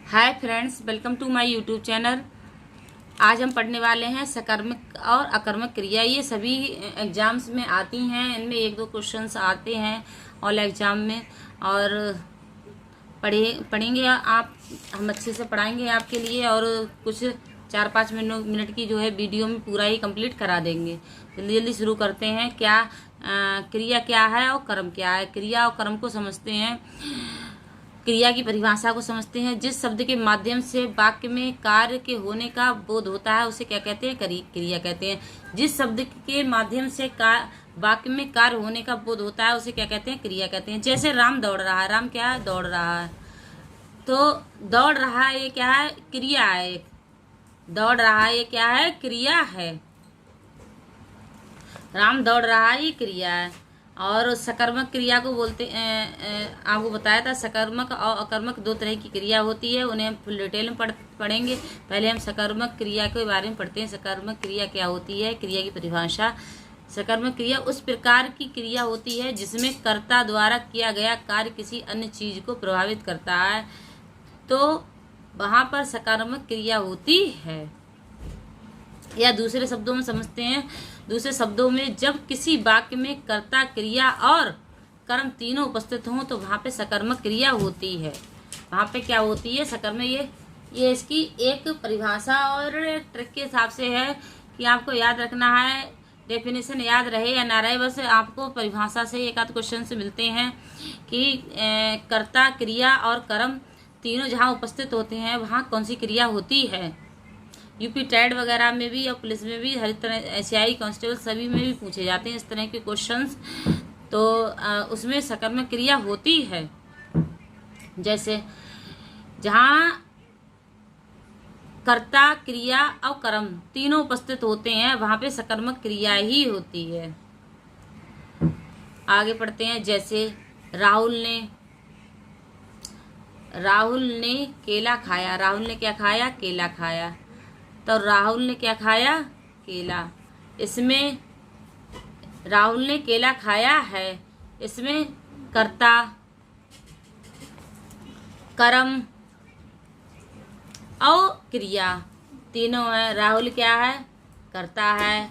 Hi friends, welcome to my YouTube channel. आज हम पढ़ने वाले हैं सकर्मक और अकर्मक क्रिया। ये सभी एग्जाम्स में आती हैं, इनमें एक दो क्वेश्चंस आते हैं ऑल एग्जाम में। और पढ़ेंगे आप, हम अच्छे से पढ़ाएंगे आपके लिए और कुछ 4-5 मिनट की जो है वीडियो में पूरा ही कंप्लीट करा देंगे। जल्दी जल्दी शुरू करते हैं। क्रिया क्या है और कर्म क्या है। क्रिया और कर्म को समझते हैं। क्रिया की परिभाषा को समझते हैं। जिस शब्द के माध्यम से वाक्य में कार्य के होने का बोध होता है उसे क्या कहते हैं? क्रिया कहते हैं। जिस शब्द के माध्यम से वाक्य में कार्य होने का बोध होता है उसे क्या कहते हैं? क्रिया कहते हैं। जैसे राम दौड़ रहा है। राम क्या है? दौड़ रहा है। तो दौड़ रहा है, ये क्या है? क्रिया है। दौड़ रहा है, ये क्या है? क्रिया है। राम दौड़ रहा है, ये क्रिया है। और सकर्मक क्रिया को बोलते आपको बताया था, सकर्मक और अकर्मक दो तरह की क्रिया होती है। उन्हें हम फुल डिटेल में पढ़ेंगे। पहले हम सकर्मक क्रिया के बारे में पढ़ते हैं। सकर्मक क्रिया क्या होती है? क्रिया की परिभाषा। सकर्मक क्रिया उस प्रकार की क्रिया होती है जिसमें कर्ता द्वारा किया गया कार्य किसी अन्य चीज को प्रभावित करता है, तो वहां पर सकर्मक क्रिया होती है। या दूसरे शब्दों में समझते हैं। दूसरे शब्दों में, जब किसी वाक्य में कर्ता, क्रिया और कर्म तीनों उपस्थित हों तो वहां पे सकर्मक क्रिया होती है। वहां पे क्या होती है? सकर्मक। ये इसकी एक परिभाषा और ट्रिक के हिसाब से है कि आपको याद रखना है। डेफिनेशन याद रहे या ना रहे, बस आपको परिभाषा से एक आध क्वेश्चन से मिलते हैं कि कर्ता, क्रिया और कर्म तीनों जहाँ उपस्थित होते हैं वहाँ कौन सी क्रिया होती है। यूपी टेड वगैरह में भी और पुलिस में भी, हर तरह एशियाई कांस्टेबल सभी में भी पूछे जाते हैं इस तरह के क्वेश्चंस। तो उसमें सकर्मक क्रिया होती है। जैसे जहाँ कर्ता, क्रिया और कर्म तीनों उपस्थित होते हैं वहां पे सकर्मक क्रिया ही होती है। आगे पढ़ते हैं। जैसे राहुल ने केला खाया। राहुल ने क्या खाया? केला खाया। तो राहुल ने क्या खाया? केला। इसमें राहुल ने केला खाया है, इसमें कर्ता, कर्म और क्रिया तीनों है। राहुल क्या है? करता है।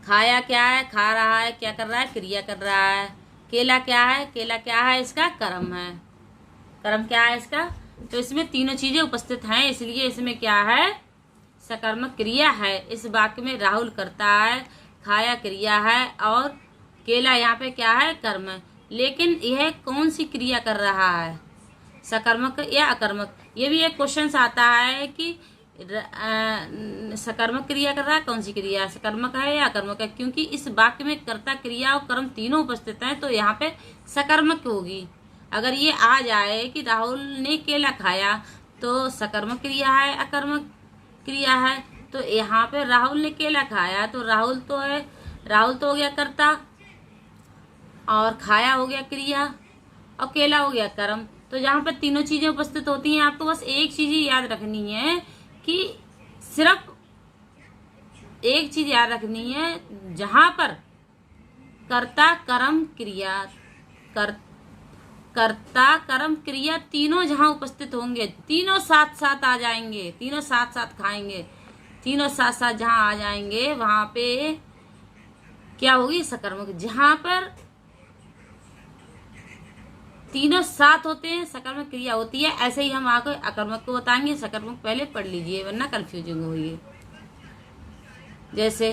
खाया क्या है? खा रहा है। क्या कर रहा है? क्रिया कर रहा है। केला क्या है? केला क्या है? इसका कर्म है। कर्म क्या है इसका? तो इसमें तीनों चीजें उपस्थित हैं, इसलिए इसमें क्या है? सकर्मक क्रिया है। इस वाक्य में राहुल करता है, खाया क्रिया है और केला यहाँ पे क्या है? कर्म है। लेकिन यह कौन सी क्रिया कर रहा है? सकर्मक या अकर्मक? ये भी एक क्वेश्चन आता है कि सकर्मक क्रिया कर रहा है, कौन सी क्रिया? सकर्मक है या अकर्मक है? क्योंकि इस वाक्य में कर्ता, क्रिया और कर्म तीनों उपस्थित हैं तो यहाँ पे सकर्मक होगी। अगर ये आ जाए कि राहुल ने केला खाया तो सकर्मक क्रिया है, अकर्मक क्रिया है। तो यहाँ पे राहुल ने केला खाया तो राहुल तो हो गया कर्ता और खाया हो गया क्रिया और केला हो गया कर्म। तो जहाँ पर तीनों चीजें उपस्थित होती हैं, आपको बस एक चीज ही याद रखनी है कि सिर्फ एक चीज याद रखनी है, जहां पर कर्ता, कर्म, क्रिया, कर्ता, कर्म, क्रिया तीनों जहां उपस्थित होंगे, तीनों साथ साथ आ जाएंगे, तीनों साथ साथ खाएंगे, तीनों साथ साथ जहां आ जाएंगे वहां पे क्या होगी? सकर्मक। जहां पर तीनों साथ होते हैं सकर्मक क्रिया होती है। ऐसे ही हम आगे अकर्मक को बताएंगे। सकर्मक पहले पढ़ लीजिए वरना कंफ्यूजिंग होगी। जैसे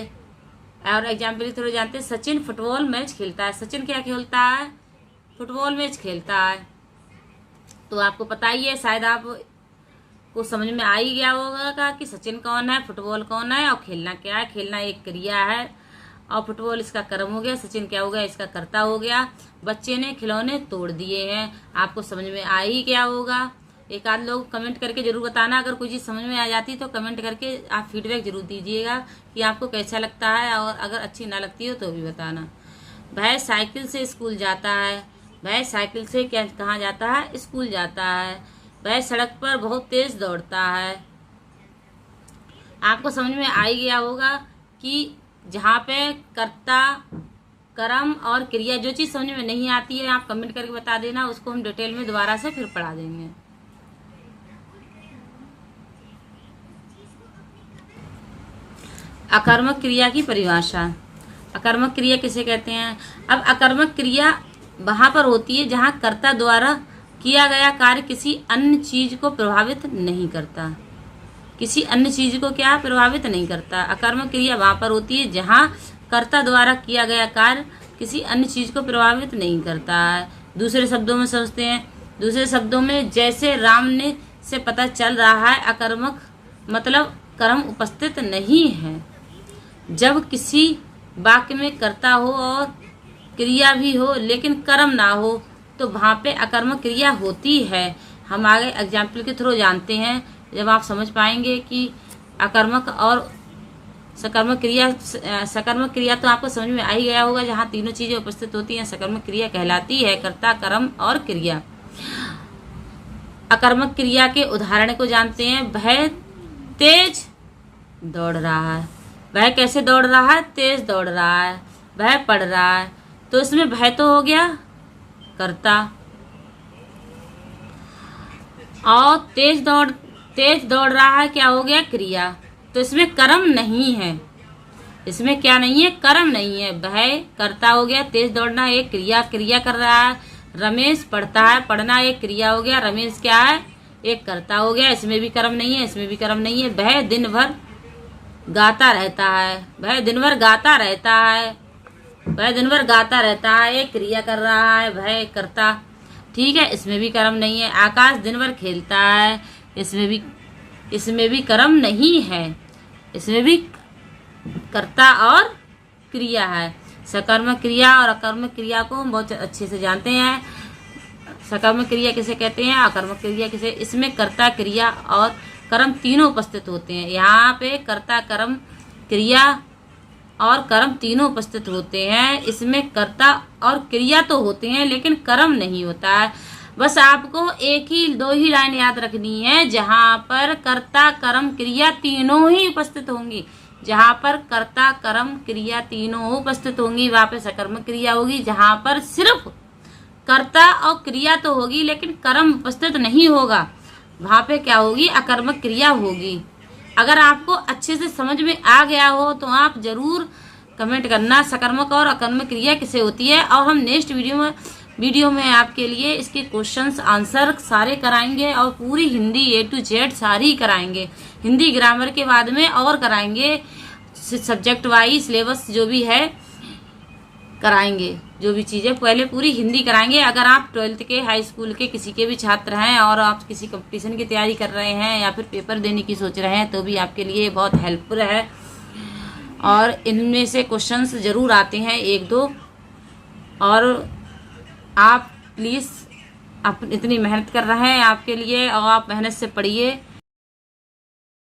और एग्जाम्पल थोड़े जानते हैं। सचिन फुटबॉल मैच खेलता है। सचिन क्या खेलता है? फुटबॉल मैच खेलता है। तो आपको पता ही है, शायद आप को समझ में आ ही गया होगा कि सचिन कौन है, फुटबॉल कौन है और खेलना क्या है। खेलना एक क्रिया है और फुटबॉल इसका कर्म हो गया। सचिन क्या हो गया? इसका कर्ता हो गया। बच्चे ने खिलौने तोड़ दिए हैं। आपको समझ में आ ही गया होगा। एक आध लोग कमेंट करके जरूर बताना, अगर कोई चीज समझ में आ जाती तो कमेंट करके आप फीडबैक जरूर दीजिएगा कि आपको कैसा लगता है, और अगर अच्छी ना लगती हो तो भी बताना। वह साइकिल से स्कूल जाता है। वह साइकिल से कहाँ जाता है? स्कूल जाता है। वह सड़क पर बहुत तेज दौड़ता है। आपको समझ में आ ही गया होगा कि जहाँ पे कर्ता, कर्म और क्रिया, जो चीज समझ में नहीं आती है आप कमेंट करके बता देना, उसको हम डिटेल में दोबारा से फिर पढ़ा देंगे। अकर्मक क्रिया की परिभाषा। अकर्मक क्रिया किसे कहते हैं? अब अकर्मक क्रिया वहाँ पर होती है जहाँ कर्ता द्वारा किया गया कार्य किसी अन्य चीज को प्रभावित नहीं करता। किसी अन्य चीज को क्या प्रभावित नहीं करता। अकर्मक क्रिया वहाँ पर होती है जहाँ कर्ता द्वारा किया गया कार्य किसी अन्य चीज को प्रभावित नहीं करता है। दूसरे शब्दों में समझते हैं। दूसरे शब्दों में जैसे राम ने से पता चल रहा है, अकर्मक मतलब कर्म उपस्थित नहीं है। जब किसी वाक्य में कर्ता हो और क्रिया भी हो लेकिन कर्म ना हो तो वहाँ पे अकर्मक क्रिया होती है। हम आगे एग्जाम्पल के थ्रू जानते हैं, जब आप समझ पाएंगे कि अकर्मक और सकर्मक क्रिया तो आपको समझ में आ ही गया होगा। जहाँ तीनों चीजें उपस्थित होती हैं सकर्मक क्रिया कहलाती है, कर्ता, कर्म और क्रिया। अकर्मक क्रिया के उदाहरण को जानते हैं। वह तेज दौड़ रहा है। वह कैसे दौड़ रहा है? तेज दौड़ रहा है। वह पढ़ रहा है, तो इसमें वह तो हो गया कर्ता, और तेज दौड़ रहा है क्या हो गया? क्रिया। तो इसमें कर्म नहीं है। इसमें क्या नहीं है? कर्म नहीं है। वह कर्ता हो गया, तेज दौड़ना एक क्रिया कर रहा है। रमेश पढ़ता है, पढ़ना एक क्रिया हो गया। रमेश क्या है? एक कर्ता हो गया। इसमें भी कर्म नहीं है, इसमें भी कर्म नहीं है। वह दिन भर गाता रहता है। वह दिन भर गाता रहता है। वह दिन भर गाता रहता है, एक क्रिया कर रहा है। वह एक कर्ता, ठीक है, इसमें भी कर्म नहीं है। आकाश दिन भर खेलता है। इसमें भी कर्म नहीं है। इसमें भी कर्ता और क्रिया है। सकर्मक क्रिया और अकर्मक क्रिया को हम बहुत अच्छे से जानते हैं। सकर्मक क्रिया किसे कहते हैं, अकर्मक क्रिया किसे? इसमें कर्ता, क्रिया और कर्म तीनों उपस्थित होते हैं। यहाँ पे कर्ता, कर्म, क्रिया और कर्म तीनों उपस्थित होते हैं। इसमें कर्ता और क्रिया तो होते हैं लेकिन कर्म नहीं होता है। बस आपको एक ही दो ही लाइन याद रखनी है, जहाँ पर कर्ता, कर्म, क्रिया तीनों ही उपस्थित होंगी। जहाँ पर कर्ता, कर्म, क्रिया तीनों उपस्थित होंगी वहाँ पे सकर्मक क्रिया होगी। जहाँ पर सिर्फ कर्ता और क्रिया तो होगी लेकिन कर्म उपस्थित नहीं होगा वहाँ पे क्या होगी? अकर्मक क्रिया होगी। अगर आपको अच्छे से समझ में आ गया हो तो आप जरूर कमेंट करना सकर्मक और अकर्मक क्रिया किसे होती है। और हम नेक्स्ट वीडियो में आपके लिए इसके क्वेश्चंस आंसर सारे कराएंगे और पूरी हिंदी A to Z सारी कराएंगे। हिंदी ग्रामर के बाद में और कराएंगे, सब्जेक्ट वाइज सिलेबस जो भी है कराएंगे। जो भी चीज़ें पहले पूरी हिंदी कराएंगे। अगर आप 12th के, हाई स्कूल के किसी के भी छात्र हैं और आप किसी कंपटीशन की तैयारी कर रहे हैं या फिर पेपर देने की सोच रहे हैं तो भी आपके लिए बहुत हेल्पफुल है। और इनमें से क्वेश्चंस ज़रूर आते हैं एक दो, और आप प्लीज़ आप इतनी मेहनत कर रहे हैं आपके लिए और आप मेहनत से पढ़िए।